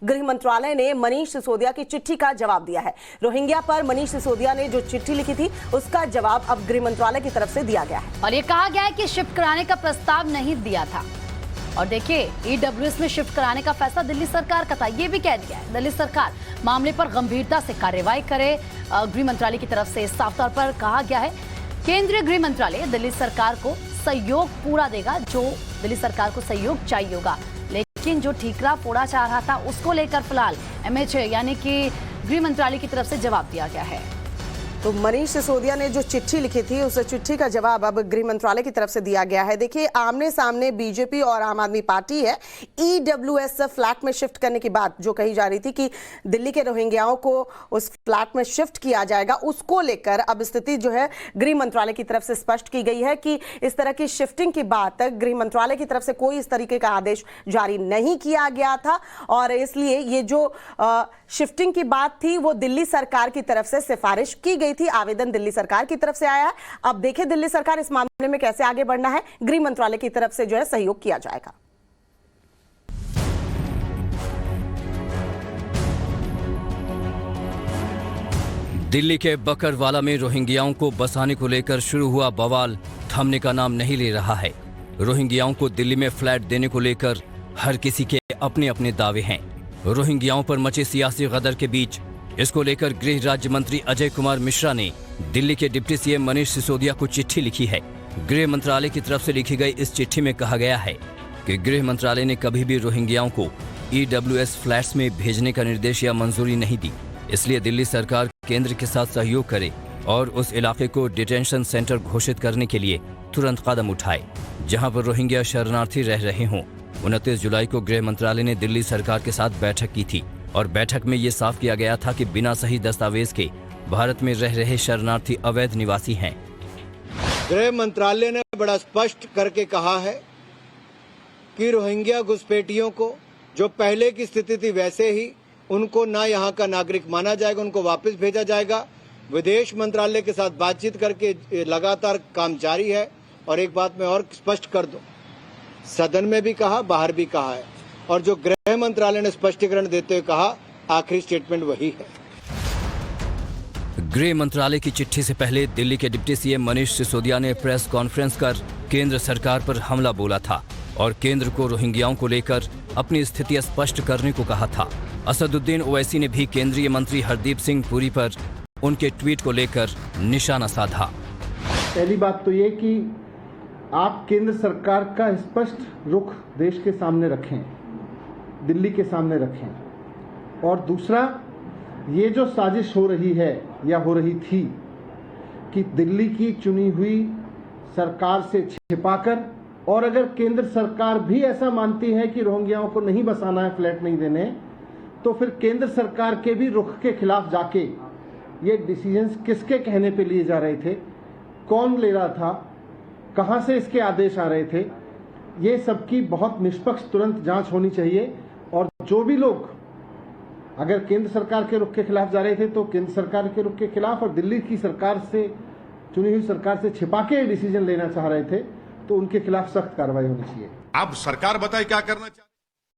गृह मंत्रालय ने मनीष सिसोदिया की चिट्ठी का जवाब दिया है। रोहिंग्या पर मनीष सिसोदिया ने जो चिट्ठी लिखी थी उसका जवाब अब गृह मंत्रालय की तरफ से दिया गया है और ये कहा गया है कि शिफ्ट कराने का प्रस्ताव नहीं दिया था। और देखिए, ईडब्ल्यूएस में शिफ्ट कराने का फैसला दिल्ली सरकार का था। ये भी कह दिया है दिल्ली सरकार मामले पर गंभीरता से कार्रवाई करे। गृह मंत्रालय की तरफ से साफ तौर पर कहा गया है केंद्रीय गृह मंत्रालय दिल्ली सरकार को सहयोग पूरा देगा, जो दिल्ली सरकार को सहयोग चाहिए होगा। लेकिन जो ठीकरा फोड़ा चाह रहा था उसको लेकर फिलहाल एमएचए यानी कि गृह मंत्रालय की तरफ से जवाब दिया गया है। तो मनीष सिसोदिया ने जो चिट्ठी लिखी थी उस चिट्ठी का जवाब अब गृह मंत्रालय की तरफ से दिया गया है। देखिए, आमने सामने बीजेपी और आम आदमी पार्टी है। ईडब्ल्यूएस फ्लैट में शिफ्ट करने की बात जो कही जा रही थी कि दिल्ली के रोहिंग्याओं को उस फ्लैट में शिफ्ट किया जाएगा, उसको लेकर अब स्थिति जो है गृह मंत्रालय की तरफ से स्पष्ट की गई है कि इस तरह की शिफ्टिंग की बात गृह मंत्रालय की तरफ से कोई इस तरीके का आदेश जारी नहीं किया गया था और इसलिए ये जो शिफ्टिंग की बात थी वो दिल्ली सरकार की तरफ से सिफारिश की गई थी। आवेदन दिल्ली सरकार की तरफ से आया है। अब देखिए दिल्ली सरकार इस मामले में कैसे आगे बढ़ना है। गृह मंत्रालय की तरफ से जो है सहयोग किया जाएगा। दिल्ली के बकरवाला में रोहिंग्याओं को बसाने को लेकर शुरू हुआ बवाल थमने का नाम नहीं ले रहा है। रोहिंग्याओं को दिल्ली में फ्लैट देने को लेकर हर किसी के अपने अपने दावे हैं। रोहिंग्याओं पर मचे सियासी गदर के बीच इसको लेकर गृह राज्य मंत्री अजय कुमार मिश्रा ने दिल्ली के डिप्टी सीएम मनीष सिसोदिया को चिट्ठी लिखी है। गृह मंत्रालय की तरफ से लिखी गई इस चिट्ठी में कहा गया है कि गृह मंत्रालय ने कभी भी रोहिंग्याओं को ईडब्ल्यूएस फ्लैट्स में भेजने का निर्देश या मंजूरी नहीं दी। इसलिए दिल्ली सरकार केंद्र के साथ सहयोग करे और उस इलाके को डिटेंशन सेंटर घोषित करने के लिए तुरंत कदम उठाए जहां पर रोहिंग्या शरणार्थी रह रहे हों। 29 जुलाई को गृह मंत्रालय ने दिल्ली सरकार के साथ बैठक की थी और बैठक में ये साफ किया गया था कि बिना सही दस्तावेज के भारत में रह रहे शरणार्थी अवैध निवासी हैं। गृह मंत्रालय ने बड़ा स्पष्ट करके कहा है कि रोहिंग्या घुसपैठियों को जो पहले की स्थिति थी वैसे ही उनको ना यहाँ का नागरिक माना जाएगा, उनको वापस भेजा जाएगा। विदेश मंत्रालय के साथ बातचीत करके लगातार काम जारी है। और एक बात मैं और स्पष्ट कर दूं, सदन में भी कहा, बाहर भी कहा है और जो गृह मंत्रालय ने स्पष्टीकरण देते हुए कहा, आखिरी स्टेटमेंट वही है। गृह मंत्रालय की चिट्ठी से पहले दिल्ली के डिप्टी सीएम मनीष सिसोदिया ने प्रेस कॉन्फ्रेंस कर केंद्र सरकार पर हमला बोला था और केंद्र को रोहिंग्याओं को लेकर अपनी स्थिति स्पष्ट करने को कहा था। असदुद्दीन ओवैसी ने भी केंद्रीय मंत्री हरदीप सिंह पुरी पर उनके ट्वीट को लेकर निशाना साधा। पहली बात तो ये कि आप केंद्र सरकार का स्पष्ट रुख देश के सामने रखें, दिल्ली के सामने रखें। और दूसरा, ये जो साजिश हो रही है या हो रही थी कि दिल्ली की चुनी हुई सरकार से छिपाकर, और अगर केंद्र सरकार भी ऐसा मानती है कि रोहिंग्याओं को नहीं बसाना है, फ्लैट नहीं देने, तो फिर केंद्र सरकार के भी रुख के खिलाफ जाके ये डिसीजंस किसके कहने पे लिए जा रहे थे, कौन ले रहा था, कहां से इसके आदेश आ रहे थे, ये सबकी बहुत निष्पक्ष तुरंत जांच होनी चाहिए। और जो भी लोग अगर केंद्र सरकार के रुख के खिलाफ जा रहे थे तो केंद्र सरकार के रुख के खिलाफ, और दिल्ली की सरकार से चुनी हुई सरकार से छिपा के डिसीजन लेना चाह रहे थे तो उनके खिलाफ सख्त कार्रवाई होनी चाहिए। अब सरकार बताए क्या करना चाहिए।